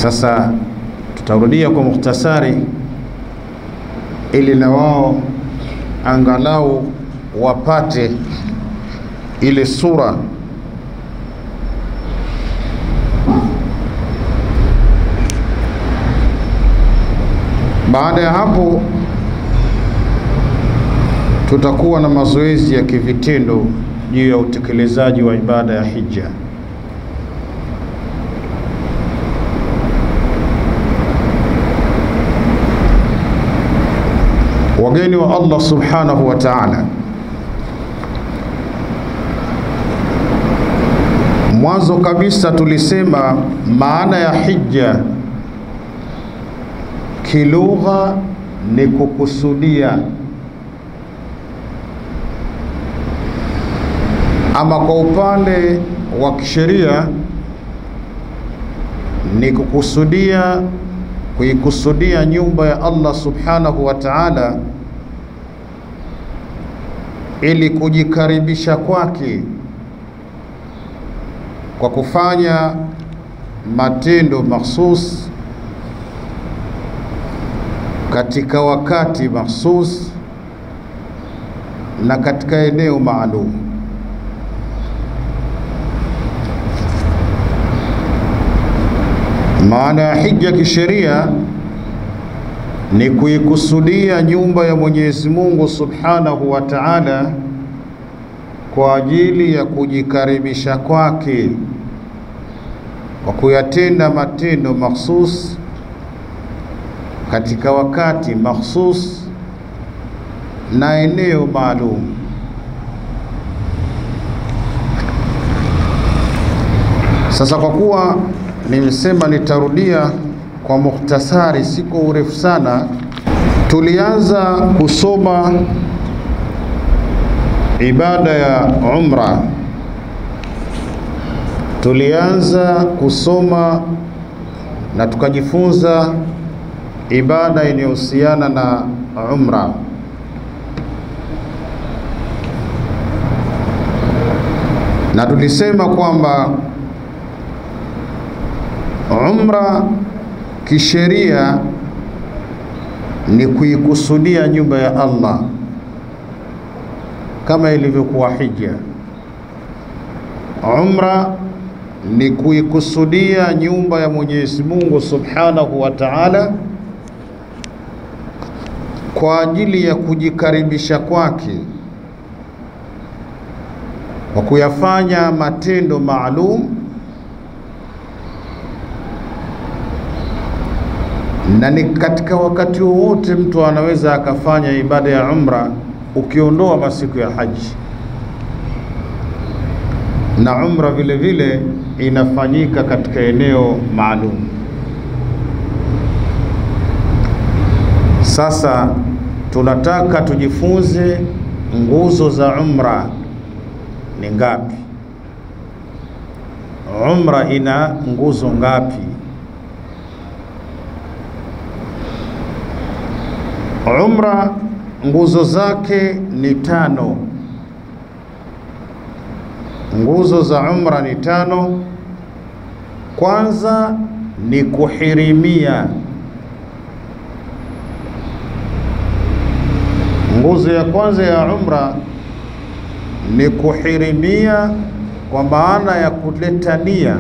Sasa tutarudia kwa mukhtasari ili na wao angalau wapate ile sura. Baada ya hapo tutakuwa na mazoezi ya kivitendo juu ya utekelezaji wa ibada ya hija. Wageni wa Allah subhanahu wa ta'ala, mwanzo kabisa tulisema maana ya hija kilugha ni kukusudia, ama kwa upande wa kisheria ni kuikusudia nyumba ya Allah subhanahu wa ta'ala ili kujikaribisha kwake kwa kufanya matendo mahsus katika wakati mahsus na katika eneo maalum. Maana ya hija kisheria ni kuikusudia nyumba ya Mwenyezi Mungu subhanahu wa ta'ala kwa ajili ya kujikaribisha kwake kwa kuyatenda matendo mahsus katika wakati mahsus na eneo maalum. Sasa kwa kuwa nimesema nitarudia kwa mukhtasari, siko urefu sana, tulianza kusoma ibada ya umra. Tulianza kusoma na tukajifunza ibada inayohusiana na umra. Na tulisema kwamba umra kisheria ni kuikusudia nyumba ya Allah kama ilivyokuwa hija. Umra ni kuikusudia nyumba ya Mwenyezi Mungu subhanahu wa ta'ala kwa ajili ya kujikaribisha kwake kwa kuyafanya matendo maalum, na ni katika wakati wowote mtu anaweza akafanya ibada ya umra, ukiondoa masiku ya haji. Na umra vile vile inafanyika katika eneo maalum. Sasa tunataka tujifunze nguzo za umra ni ngapi? Umra ina nguzo ngapi? Umra nguzo zake ni 5. Nguzo za umra ni 5. Kwanza ni kuhirimia. Nguzo ya kwanza ya umra ni kuhirimia, kwa maana ya kuleta nia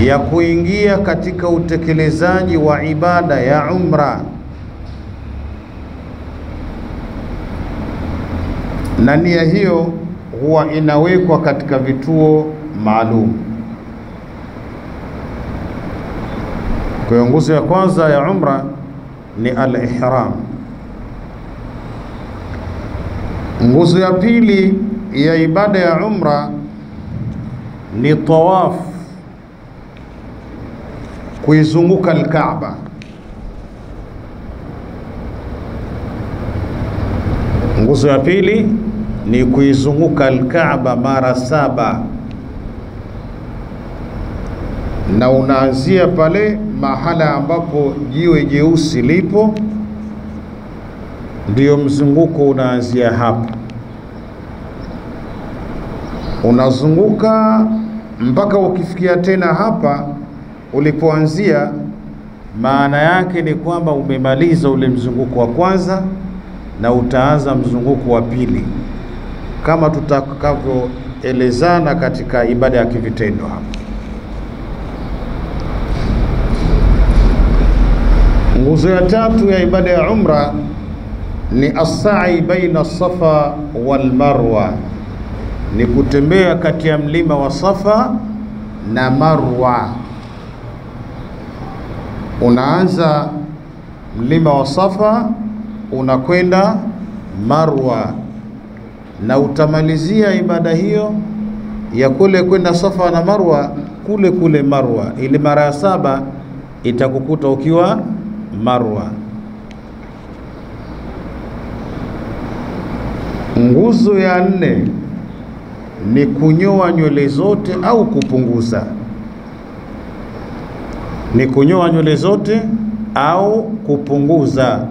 ya kuingia katika utekelezaji wa ibada ya umra. Na nia hiyo huwa inawekwa katika vituo maalum. Kwa hiyo nguzo ya kwanza ya umra ni al-ihram. Nguzo ya pili ya ibada ya umra ni tawaf, kuizunguka al-Kaaba. Nguzo ya pili ni kuizunguka al-Kaaba mara 7, na unaanzia pale mahala ambapo jiwe jeusi lipo, ndio mzunguko unaanzia hapo. Unazunguka mpaka ukifikia tena hapa ulipoanzia, maana yake ni kwamba umemaliza ule mzunguko wa kwanza na utaanza mzunguko wa pili, kama tutakavyoelezana katika ibada ya kivitendo hapa. Nguzo ya tatu ya ibada ya umra ni as-sa'i baina as-Safa wal Marwa, ni kutembea kati ya mlima wa Safa na Marwa. Unaanza mlima wa Safa unakwenda Marwa, na utamalizia ibada hiyo ya kule kwenda Safa na Marwa kule kule Marwa, ili mara ya 7 itakukuta ukiwa Marwa. Nguzo ya 4 ni kunyoa nywele zote au kupunguza. Ni kunyoa nywele zote au kupunguza.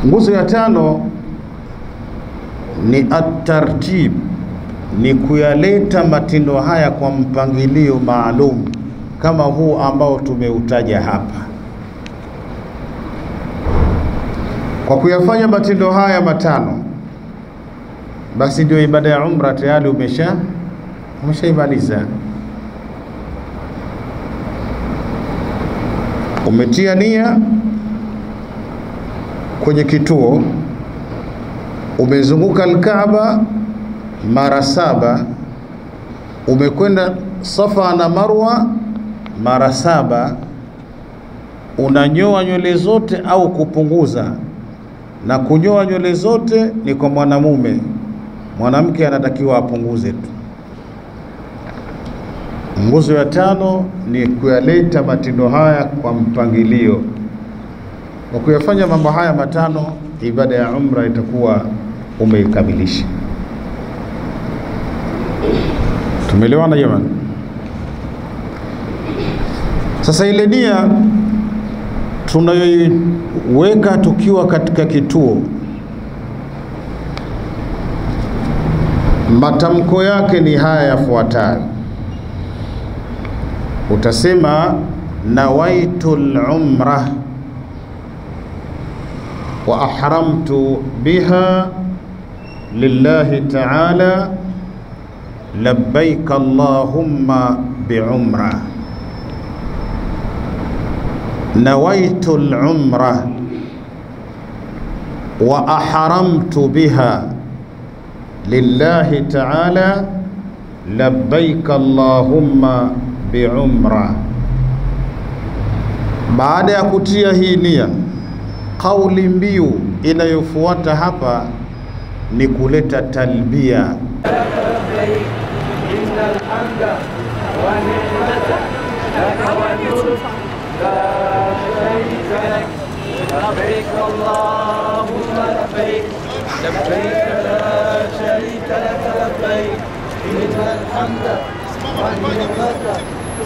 Nguzo ya 5 ni at-tartib, ni kuyaleta matendo haya kwa mpangilio maalum kama huu ambao tumeutaja hapa. Kwa kuyafanya matendo haya matano, basi ndio ibada ya umra tayari umeshaimaliza. Umetia nia kwenye kituo, umezunguka al-Kaaba mara 7, umekwenda Safa na Marwa mara 7, unanyoa nywele zote au kupunguza. Na kunyoa nywele zote ni kwa mwanamume, mwanamke anatakiwa apunguze tu. Nguzo ya 5 ni kuyaleta matendo haya kwa mpangilio. Kwa kuyafanya mambo haya matano, ibada ya umra itakuwa umeikamilisha. Tumeelewana jamani? Sasa ile nia tunayoiweka tukiwa katika kituo, matamko yake ni haya yafuatayo. Utasema nawaitul umra wa ahramtu biha lillahi ta'ala labbaik allahumma bi'umra. Nawaitul umra wa ahramtu biha lillahi ta'ala labbaik allahumma bi'umra. Baada ya kutia hii nia, kauli mbiu inayofuata hapa ni kuleta talbia. Innal hamda wa ni'mata laka wa mulk la sharika lak labbaik allahumma labbaik labbaik la sharika lak labbaik innal hamda wa ni'mata.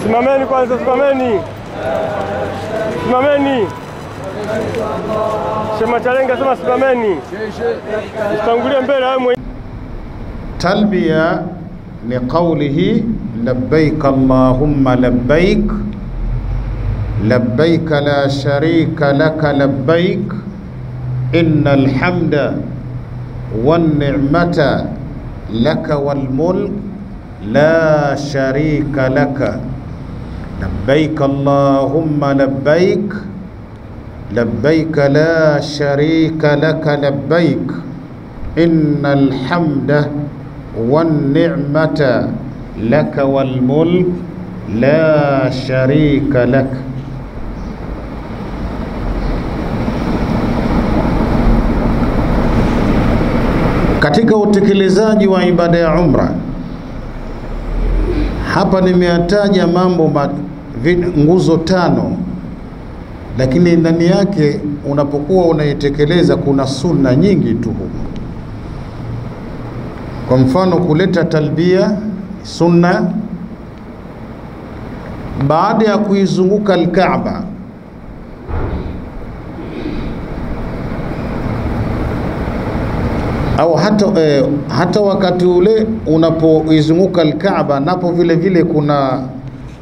Simameni kwanza, simameni. Simameni. Shema Chalenga sema simameni. Usitangulie mbele wewe mwenyewe. Talbiya ni qawlihi labbaik allahumma labbaik labbaik la sharika laka labbaik innal hamda wan ni'mata laka wal mulk la sharika laka labbaik allahumma labbaik labbaik la sharika laka labbaik innal hamda wan ni'mata laka wal mulk la sharika lak. Katika utekelezaji wa ibada ya umra, hapa nimeyataja nguzo 5, lakini ndani yake unapokuwa unaitekeleza kuna sunna nyingi tu huko. Kwa mfano kuleta talbia sunna. Baada ya kuizunguka al-Kaaba, au hata wakati ule unapoizunguka al-Kaaba, napo vile vile kuna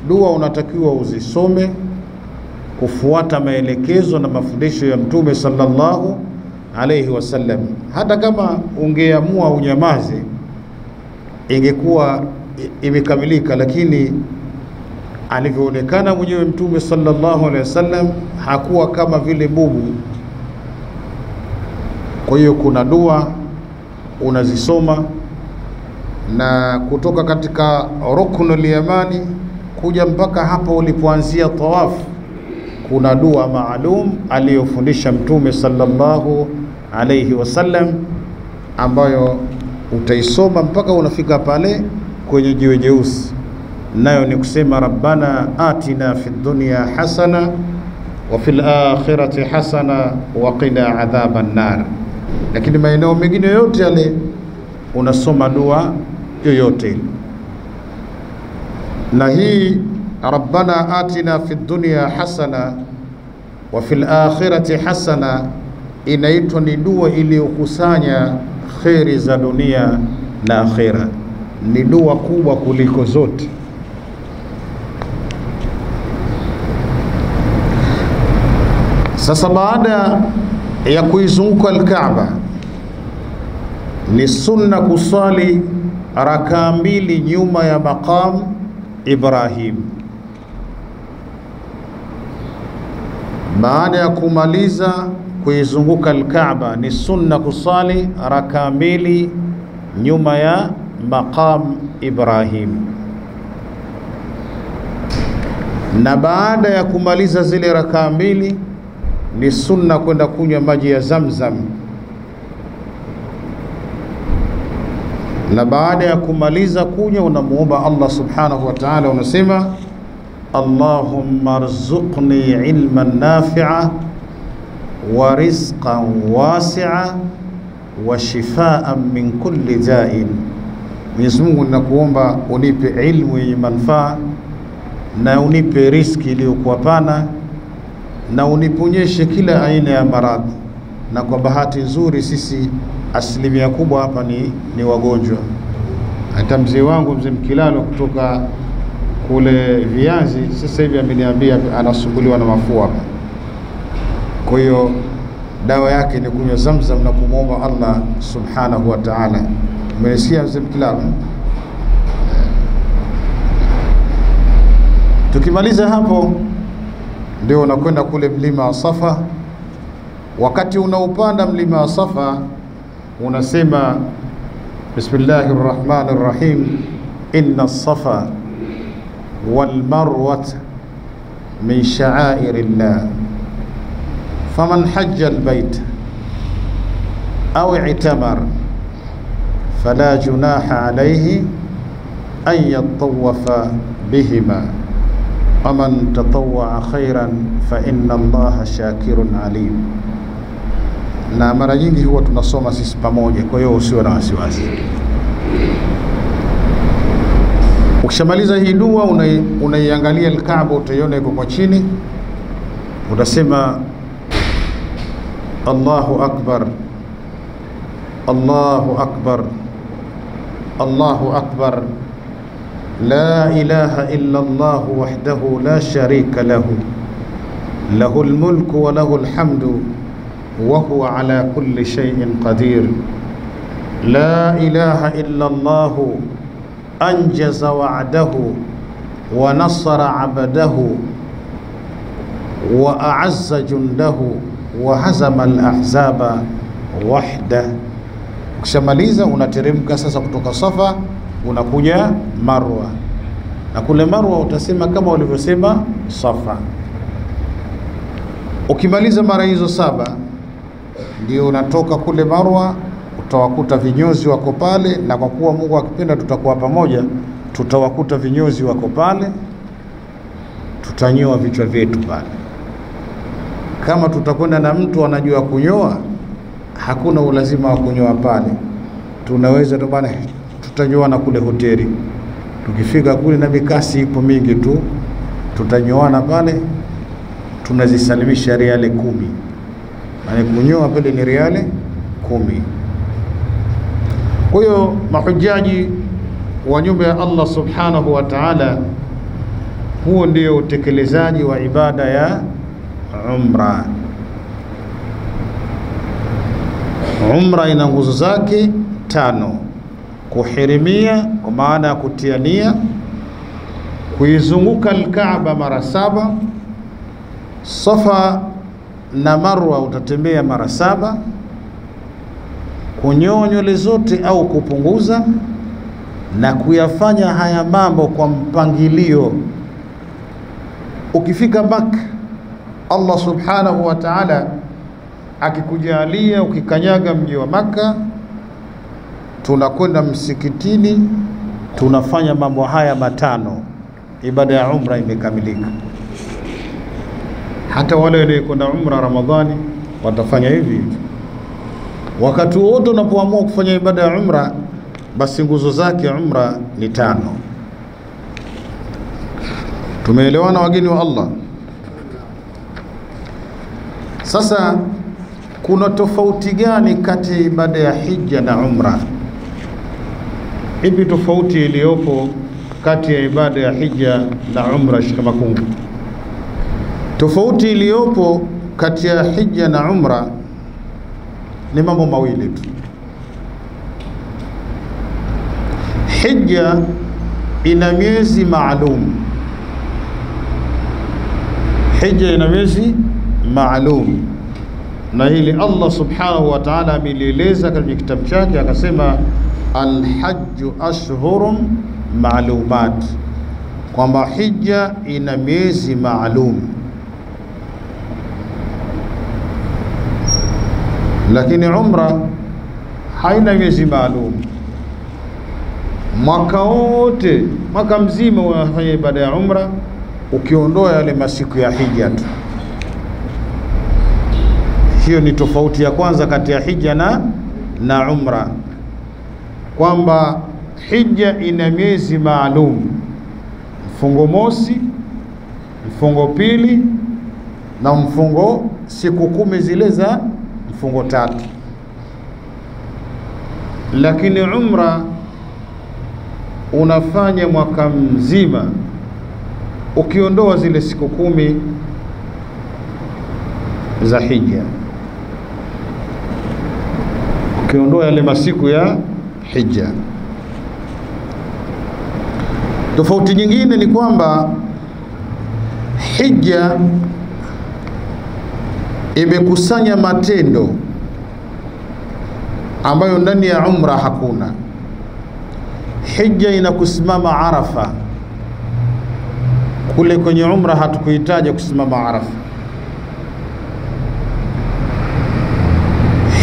dua unatakiwa uzisome kufuata maelekezo na mafundisho ya Mtume sallallahu alayhi wasallam. Hata kama ungeamua unyamaze ingekuwa imekamilika, lakini alivyoonekana mwenyewe Mtume sallallahu alayhi wasallam hakuwa kama vile bubu. Kwa hiyo kuna dua unazisoma, na kutoka katika ruknul yamani kuja mpaka hapo ulipoanzia tawafu kuna dua maalum aliyofundisha Mtume sallallahu alayhi wasallam, ambayo utaisoma mpaka unafika pale kwenye jiwe jeusi, nayo ni kusema rabbana atina fid dunya hasana wa fil akhirati hasana wa qina adhaban nar. Lakini maeneo mengine yote yale unasoma dua yoyote. Na hii rabbana atina fid dunya hasana wa fil akhirati hasana inaitwa ni dua iliyokusanya khairi za dunia na akhira. Ni dua kubwa kuliko zote. Sasa baada ya kuizunguka al-Kaaba ni sunna kusali rakaa 2 nyuma ya maqam Ibrahim. Baada ya kumaliza kuizunguka al-Kaaba ni sunna kusali rakaa 2 nyuma ya maqam Ibrahim. Na baada ya kumaliza zile rakaa 2 ni sunna kwenda kunywa maji ya Zamzam. Na baada ya kumaliza kunywa unamuomba Allah subhanahu wa ta'ala, unasema Allahumma arzuqni ilman nafi'a wa rizqan wasi'a wa shifaan min kulli da'in. Mwenyezi Mungu, ninakuomba unipe ilmu yenye manufaa na unipe riziki iliyokuwa pana na uniponyeshe kila aina ya maradhi. Na kwa bahati nzuri sisi asilimia kubwa hapa ni wagonjwa. Hata mzee wangu mzee Mkilalo kutoka kule Vianzi sasa hivi ameniambia anasumbuliwa na mafua hapa. Kwa hiyo dawa yake ni kunywa Zamzam na kumwomba Allah subhanahu wa ta'ala. Umesikia mzee Mkilalo? Tukimaliza hapo ndio unakwenda kule mlima wa Safa. Wakati unaupanda mlima wa Safa unasema bismillahir rahmanir rahim, inna as-safa wal marwata min sha'airillah faman hajja al-bayt aw i'tamar fala junaha alayhi an yatawafa bihima waman tatawwa khairan fa inna Allaha shakirun alim. Na mara nyingi huwa tunasoma sisi pamoja, kwa hiyo usiwe na wasiwasi. Ukishamaliza hii dua unaiangalia al-Kaaba, utaiona iko kwa chini, utasema Allahu akbar, Allahu akbar, Allahu akbar, la ilaha illa Allah wahdahu la sharika lahu, lahul mulku wa lahul hamdu wa huwa ala kulli shay'in qadir, la ilaha illa Allah anjaza wa'dahu wa nasara 'abdahu wa a'azza jundahu wa hazama al-ahzaba wahda. Ukishamaliza unateremka sasa kutoka Safa unakuja Marwa, na kule Marwa utasema kama ulivyosema Safa. Ukimaliza mara hizo 7 ndio unatoka kule Marwa, utawakuta vinyozi wako pale, na kwa kuwa Mungu akipenda tutakuwa pamoja, tutawakuta vinyozi wako pale, tutanyoa vichwa vyetu pale. Kama tutakwenda na mtu anajua kunyoa, hakuna ulazima wa kunyoa pale, tunaweza tu bana tutanyoa na kule hoteli. Tukifika kule na mikasi ipo mingi tu, tutanyoana pale, tunazisalimisha riale 10. Maana kunyoa pale ni riale 10. Kwa hiyo mahujaji wa nyumba ya Allah subhanahu wa ta'ala, huo ndio utekelezaji wa ibada ya umra. Umra ina nguzo zake 5: kuhirimia kwa maana ya kutia nia, kuizunguka al-Kaaba mara 7, Safa na Marwa utatembea mara 7, kunyoa nywele zote au kupunguza, na kuyafanya haya mambo kwa mpangilio. Ukifika Makka, Allah subhanahu wa ta'ala akikujalia ukikanyaga mji wa Makka, tunakwenda msikitini, tunafanya mambo haya 5, ibada ya umra imekamilika. Hata wale waliokwenda umra Ramadhani watafanya hivi. Wakati wote unapoamua kufanya ibada ya umra, basi nguzo zake umra ni 5. Tumeelewana wageni wa Allah? Sasa kuna tofauti gani kati ya ibada ya hija na umra? Ipi tofauti iliyopo kati ya ibada ya hija na umra, Sheikh Makungu? Tofauti iliyopo kati ya hija na umra ni mambo mawili tu. Hija ina miezi maalum. Hija ina miezi maalum, na hili Allah subhanahu wa ta'ala amelieleza katika kitabu chake, akasema al-hajju ashhurun ma'lumat, kwamba hija ina miezi maalum. Lakini umra haina miezi maalum. Mwaka wote, mwaka mzima unafanya ibada ya umra, ukiondoa yale masiku ya hija tu. Hiyo ni tofauti ya kwanza kati ya hija na umra, kwamba hija ina miezi maalum: mfungo mosi, mfungo pili na mfungo siku 10 zile za mfungo 3. Lakini umra unafanya mwaka mzima, ukiondoa zile siku 10 za hija, ukiondoa yale masiku ya hija. Tofauti nyingine ni kwamba hija imekusanya matendo ambayo ndani ya umra hakuna. Hija inakusimama Arafa, kule kwenye umra hatukuhitaji kusimama Arafa.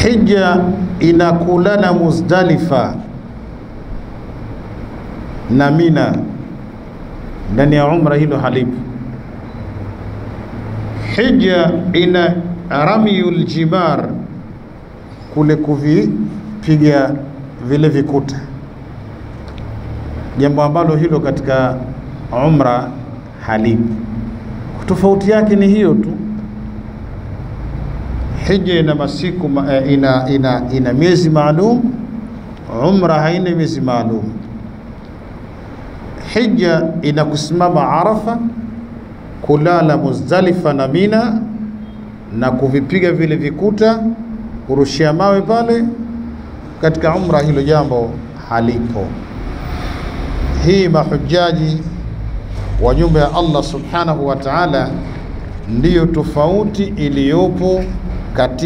Hija inakulana Muzdalifa na Mina, ndani ya umra hilo halipo. Hija ina ramyul jimar, kule kuvipiga vile vikuta, jambo ambalo hilo katika umra halipo. Tofauti yake ni hiyo tu. Hija ina masiku ina miezi maalum, umra haina miezi maalum. Hija ina kusimama Arafa, kulala Muzdalifa na Mina, na kuvipiga vile vikuta, kurushia mawe pale. Katika umra hilo jambo halipo. Hii mahujaji wa nyumba ya Allah subhanahu wa ta'ala ndiyo tofauti iliyopo katika